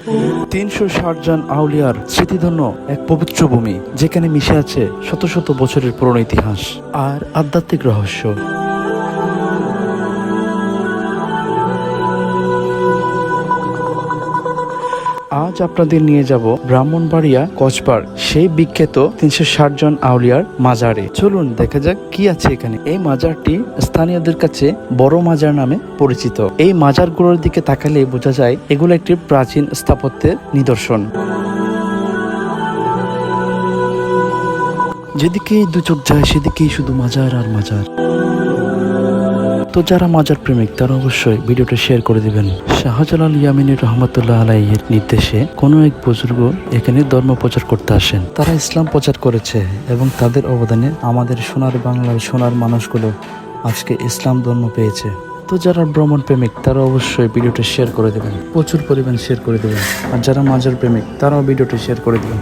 360 জন আউলিয়ার স্মৃতিধন্য এক পবিত্র ভূমি, যেখানে মিশে আছে শত শত বছরের পুরনো ইতিহাস আর আধ্যাত্মিক রহস্য। আজ আপনাদের নিয়ে যাব ব্রাহ্মণবাড়িয়া কসবার সেই বিখ্যাত 360 জন আউলিয়ার মাজারে। চলুন দেখা যাক কি আছে এখানে। এই মাজারটি স্থানীয়দের কাছে বড় মাজার নামে পরিচিত। এই মাজারগুলোর দিকে তাকালে বোঝা যায় এগুলো একটি প্রাচীন স্থাপত্যের নিদর্শন। যেদিকেই দু চোখ যায় সেদিকেই শুধু মাজার আর মাজার। তো যারা মাজার প্রেমিক তারা অবশ্যই ভিডিওটা শেয়ার করে দিবেন। শাহজালাল ইয়ামিনী রহমতুল্লাহ আলাইহির নির্দেশে কোনো এক বুজুর্গ এখানে ধর্ম প্রচার করতে আসেন। তারা ইসলাম প্রচার করেছে এবং তাদের অবদানে আমাদের সোনার বাংলার সোনার মানুষগুলো আজকে ইসলাম ধর্ম পেয়েছে। তো যারা ভ্রমণ প্রেমিক তারা অবশ্যই ভিডিওটা শেয়ার করে দেবেন, প্রচুর পরিমাণ শেয়ার করে দেবেন। আর যারা মাজার প্রেমিক তারাও ভিডিওটা শেয়ার করে দেবেন।